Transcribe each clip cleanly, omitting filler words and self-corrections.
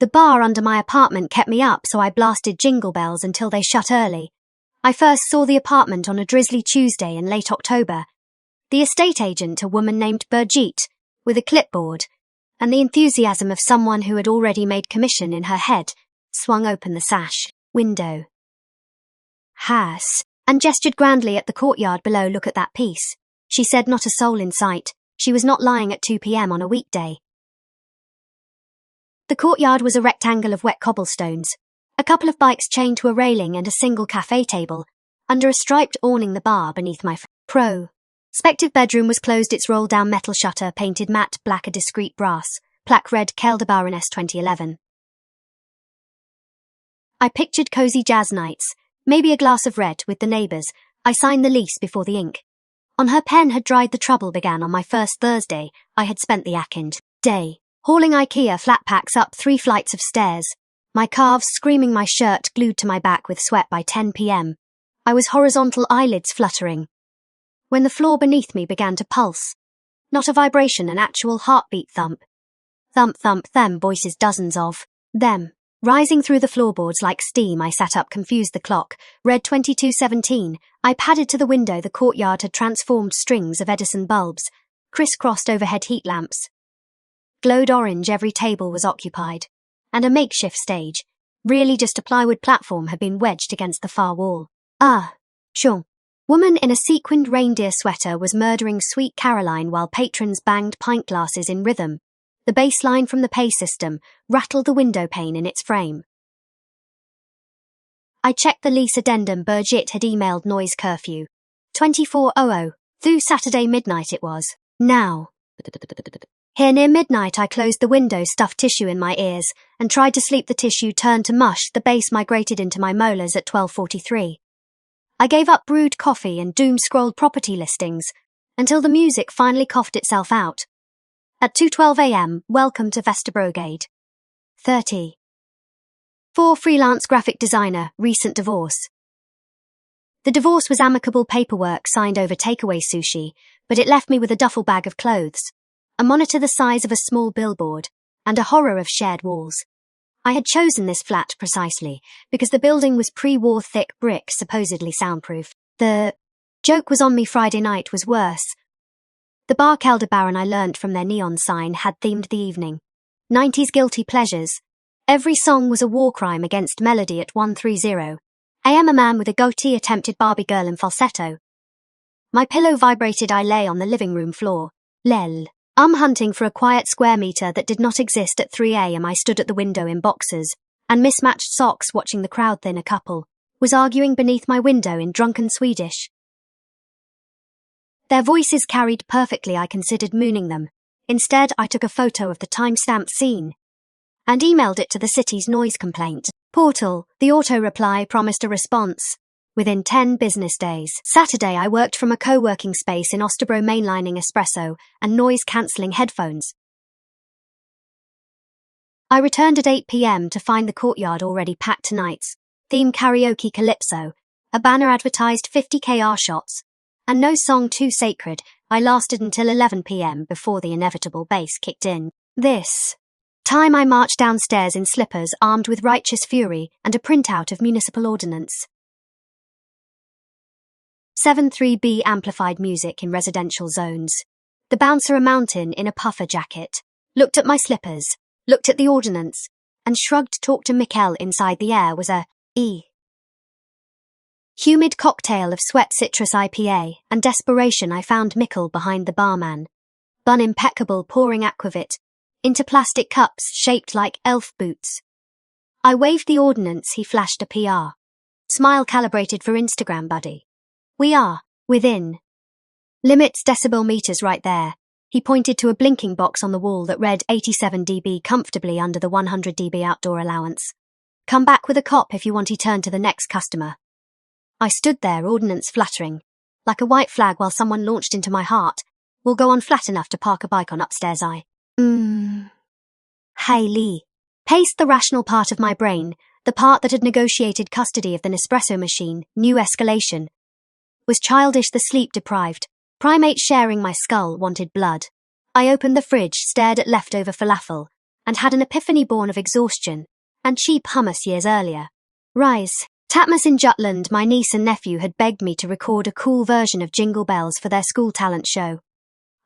The bar under my apartment kept me up, so I blasted Jingle Bells until they shut early. I first saw the apartment on a drizzly Tuesday in late October. The estate agent, a woman named Brigitte, with a clipboard, and the enthusiasm of someone who had already made commission in her head, swung open the sash window. Has, and gestured grandly at the courtyard below. Look at that piece. She said not a soul in sight. She was not lying at 2 p.m. on a weekday. The courtyard was a rectangle of wet cobblestones, a couple of bikes chained to a railing and a single cafe table, under a striped awning the bar beneath my prospective bedroom was closed, its roll-down metal shutter painted matte black, a discreet brass plaque read Kelder Baroness 2011. I pictured cozy jazz nights, maybe a glass of red with the neighbours. I signed the lease before the ink on her pen had dried. The trouble began on my first Thursday. I had spent the acid day hauling IKEA flat packs up 3 flights of stairs, my calves screaming, my shirt glued to my back with sweat. By 10 p.m. I was horizontal, eyelids fluttering, when the floor beneath me began to pulse. Not a vibration, an actual heartbeat thump. Thump, thump, them voices, dozens of them, rising through the floorboards like steam. I sat up, confused. The clock read 22:17. I padded to the window. The courtyard had transformed. Strings of Edison bulbs, crisscrossed overhead heat lamps, glowed orange. Every table was occupied, and a makeshift stage, really just a plywood platform, had been wedged against the far wall. Chung. Woman in a sequined reindeer sweater was murdering Sweet Caroline while patrons banged pint glasses in rhythm. The bass line from the pay system rattled the window pane in its frame. I checked the lease addendum. Brigitte had emailed noise curfew. 24:00. Through Saturday midnight it was. Now. Here near midnight I closed the window, stuffed tissue in my ears, and tried to sleep. The tissue turned to mush. The bass migrated into my molars at 12:43. I gave up brewed coffee and doom-scrolled property listings until the music finally coughed itself out. At 2:12 a.m, welcome to Vesterbrogade. 30. 4 freelance graphic designer, recent divorce. The divorce was amicable paperwork signed over takeaway sushi, but it left me with a duffel bag of clothes, a monitor the size of a small billboard, and a horror of shared walls. I had chosen this flat precisely because the building was pre-war thick brick, supposedly soundproof. The joke was on me. Friday night was worse. The bar Kelder Baron, I learnt from their neon sign, had themed the evening. 90s guilty pleasures. Every song was a war crime against melody. At 1:30 a.m. a man with a goatee attempted Barbie Girl in falsetto. My pillow vibrated. I lay on the living room floor. Hunting for a quiet square meter that did not exist. At 3 a.m. I stood at the window in boxers and mismatched socks, watching the crowd thin. A couple was arguing beneath my window in drunken Swedish. Their voices carried perfectly. I considered mooning them. Instead, I took a photo of the time-stamped scene and emailed it to the city's noise complaint portal. The auto-reply promised a response within 10 business days. Saturday, I worked from a co-working space in Osterbro, mainlining espresso and noise-cancelling headphones. I returned at 8 p.m. to find the courtyard already packed. Tonight's theme karaoke calypso. A banner advertised 50 kr shots, and no song too sacred. I lasted until 11 p.m. before the inevitable bass kicked in. This time I marched downstairs in slippers, armed with righteous fury and a printout of municipal ordinance. 7.3b amplified music in residential zones. The bouncer, a mountain in a puffer jacket, looked at my slippers, looked at the ordinance, and shrugged. Talked to Mikkel. Inside the air was a humid cocktail of sweat, citrus IPA, and desperation. I found Mikkel behind the barman. Bun impeccable, pouring aquavit into plastic cups shaped like elf boots. I waved the ordinance. He flashed a PR smile calibrated for Instagram buddy. We are within limits, decibel meters right there. He pointed to a blinking box on the wall that read 87 dB, comfortably under the 100 dB outdoor allowance. Come back with a cop if you want. He turned to the next customer. I stood there, ordnance fluttering like a white flag, while someone launched into my heart. We'll go on flat enough to park a bike on upstairs. Hey Lee. Paced the rational part of my brain, the part that had negotiated custody of the Nespresso machine. New escalation. Was childish. The sleep-deprived primate sharing my skull wanted blood. I opened the fridge, stared at leftover falafel, and had an epiphany born of exhaustion and cheap hummus years earlier. Rise. Tatmas in Jutland, my niece and nephew had begged me to record a cool version of Jingle Bells for their school talent show.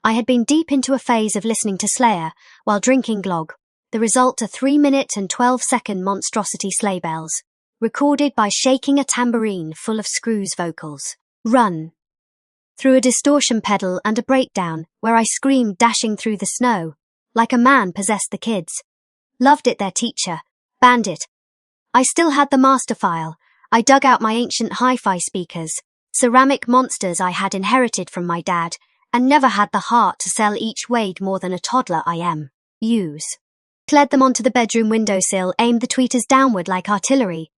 I had been deep into a phase of listening to Slayer while drinking glog, the result a 3-minute and 12-second monstrosity sleigh bells, recorded by shaking a tambourine full of Screw's vocals. Run. Through a distortion pedal and a breakdown where I screamed dashing through the snow, like a man possessed the kids. Loved it their teacher, banned it. I still had the master file. I dug out my ancient hi-fi speakers, ceramic monsters I had inherited from my dad, and never had the heart to sell each weighed more than a toddler I am. Use. Pled them onto the bedroom windowsill, aimed the tweeters downward like artillery.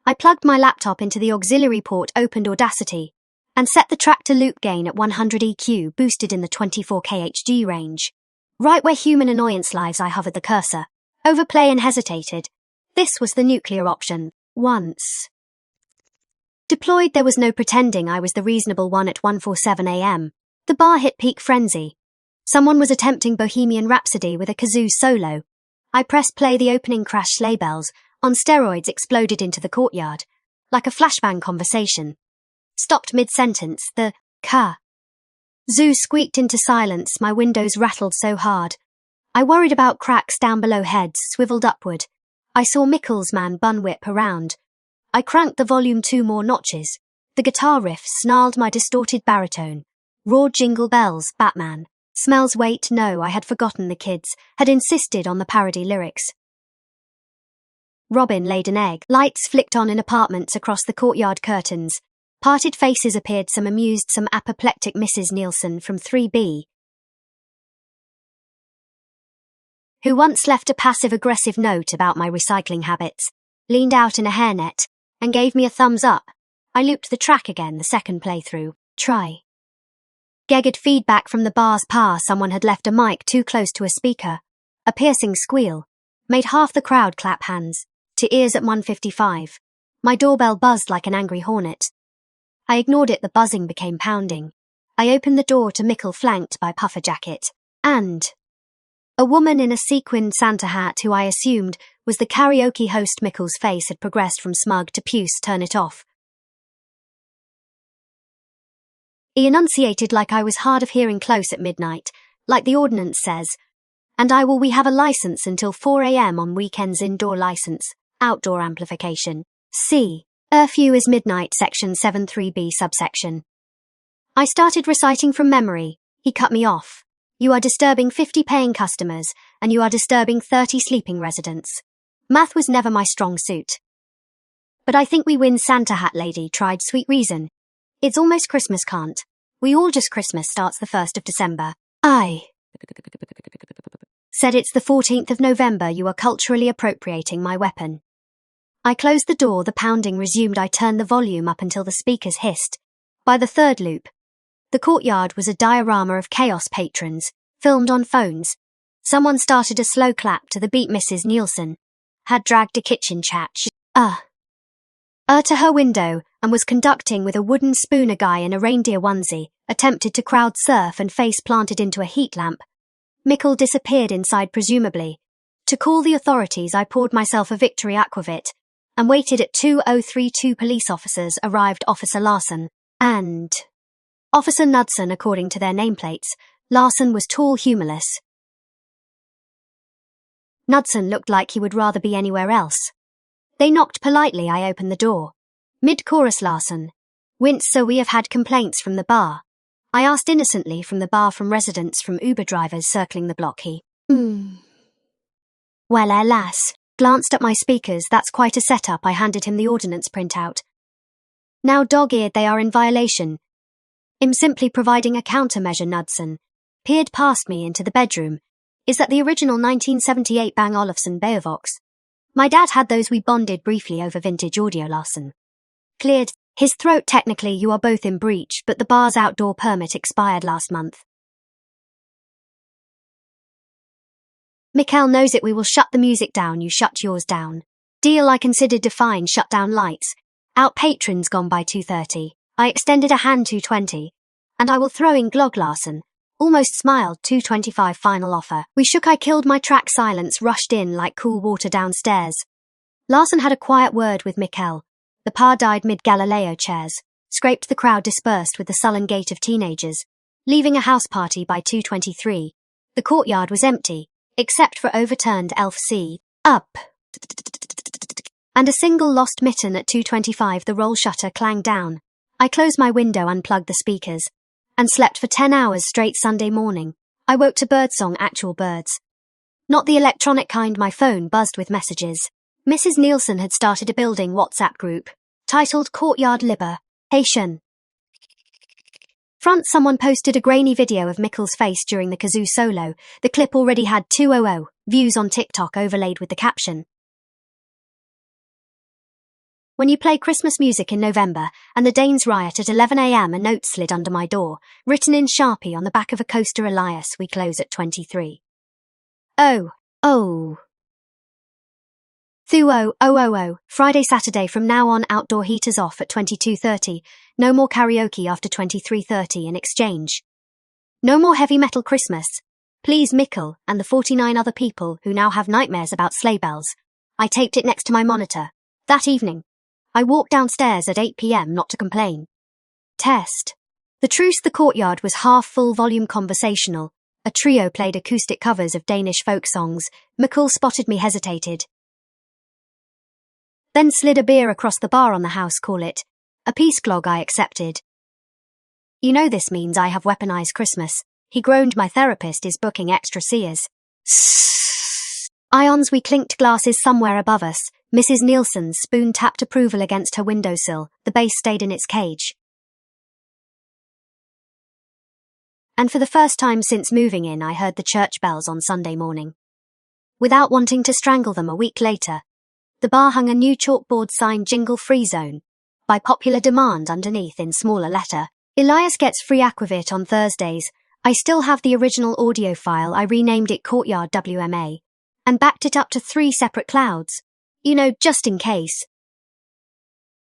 I plugged my laptop into the auxiliary port, opened Audacity, and set the track to loop gain at 100 EQ, boosted in the 24K HD range. Right where human annoyance lies, I hovered the cursor. Overplay and hesitated. This was the nuclear option. Once deployed, there was no pretending I was the reasonable one at 1:47 a.m. The bar hit peak frenzy. Someone was attempting Bohemian Rhapsody with a kazoo solo. I pressed play, the opening crash sleigh bells, on steroids, exploded into the courtyard. Like a flashbang conversation. Stopped mid-sentence, the zoo squeaked into silence, my windows rattled so hard. I worried about cracks down below heads, swiveled upward. I saw Mickles' man bun whip around. I cranked the volume 2 more notches. The guitar riff snarled my distorted baritone. Roared Jingle Bells, Batman. Smells, wait, no, I had forgotten the kids, had insisted on the parody lyrics. Robin laid an egg. Lights flicked on in apartments across the courtyard curtains. Parted faces appeared, some amused, some apoplectic. Mrs. Nielsen from 3B, who once left a passive-aggressive note about my recycling habits, leaned out in a hairnet, and gave me a thumbs up. I looped the track again, the second playthrough. Try. Gegged feedback from the bar's power. Someone had left a mic too close to a speaker. A piercing squeal made half the crowd clap hands, to ears at 1:55. My doorbell buzzed like an angry hornet. I ignored it, the buzzing became pounding. I opened the door to Mickle, flanked by Puffer Jacket, and a woman in a sequined Santa hat who I assumed was the karaoke host. Mickle's face had progressed from smug to puce. Turn it off. He enunciated like I was hard of hearing, close at midnight, like the ordinance says, and we have a license until 4 a.m. on weekends, indoor license, outdoor amplification. C. Curfew is midnight, section 73B subsection. I started reciting from memory. He cut me off. You are disturbing 50 paying customers, and you are disturbing 30 sleeping residents. Math was never my strong suit. But I think we win. Santa Hat Lady tried Sweet Reason. It's almost Christmas, can't we all just? Christmas starts the 1st of December. I said it's the 14th of November. You are culturally appropriating my weapon. I closed the door, the pounding resumed. I turned the volume up until the speakers hissed. By the third loop, the courtyard was a diorama of chaos. Patrons filmed on phones. Someone started a slow clap to the beat. Mrs. Nielsen had dragged a kitchen chat to her window and was conducting with a wooden spoon. A guy in a reindeer onesie attempted to crowd surf and face planted into a heat lamp. Mickle disappeared inside, presumably. To call the authorities, I poured myself a Victory Aquavit and waited at 2032. Police officers arrived, Officer Larson and Officer Knudsen, according to their nameplates. Larson was tall, humorless. Knudsen looked like he would rather be anywhere else. They knocked politely. I opened the door. Mid-chorus, Larson winced. So we have had complaints from the bar. I asked innocently. From the bar, from residents, from Uber drivers circling the block. He well, alas, glanced at my speakers. That's quite a setup. I handed him the ordinance printout. Now dog-eared, they are in violation. I'm simply providing a countermeasure. Knudsen peered past me into the bedroom. Is that the original 1978 Bang Olufsen Beovox? My dad had those. We bonded briefly over vintage audio. Larson cleared his throat. Technically, you are both in breach, but the bar's outdoor permit expired last month. Mikkel knows it. We will shut the music down. You shut yours down. Deal. I considered define. Shut down lights. Out patrons gone by 2:30. I extended a hand. 2:20. And I will throw in glog. Larson Almost smiled, 225 final offer. We shook. I killed my track. Silence rushed in like cool water downstairs. Larson had a quiet word with Mikkel. The par died mid-Galileo chairs. Scraped. The crowd dispersed with the sullen gait of teenagers, leaving a house party by 2:23. The courtyard was empty, except for overturned elf C. Up. And a single lost mitten at 2:25. The roll shutter clanged down. I closed my window, unplugged the speakers, and slept for 10 hours straight. Sunday morning, I woke to birdsong, actual birds. Not the electronic kind. My phone buzzed with messages. Mrs. Nielsen had started a building WhatsApp group, titled Courtyard Liberation. Front. Someone posted a grainy video of Mikkel's face during the kazoo solo. The clip already had 200 views on TikTok, overlaid with the caption, "When you play Christmas music in November and the Danes riot at 11 a.m. a note slid under my door, written in Sharpie on the back of a coaster. Elias, we close at 23. Oh. Friday, Saturday. From now on, outdoor heaters off at 22:30. No more karaoke after 23:30 in exchange. No more heavy metal Christmas. Please, Mikkel and the 49 other people who now have nightmares about sleigh bells." I taped it next to my monitor. That evening, I walked downstairs at 8 p.m. not to complain. Test. The truce. The courtyard was half full, volume conversational. A trio played acoustic covers of Danish folk songs. Mikkel spotted me, hesitated, then slid a beer across the bar on the house. Call it a peace glog. I accepted. "You know this means I have weaponized Christmas," he groaned. "My therapist is booking extra seers." Ions. We clinked glasses somewhere above us. Mrs. Nielsen's spoon tapped approval against her windowsill. The bass stayed in its cage. And for the first time since moving in, I heard the church bells on Sunday morning. Without wanting to strangle them. A week later, the bar hung a new chalkboard signed "Jingle Free Zone" by popular demand underneath in smaller letter. "Elias gets free aquavit on Thursdays." I still have the original audio file. I renamed it Courtyard WMA and backed it up to 3 separate clouds. You know, just in case.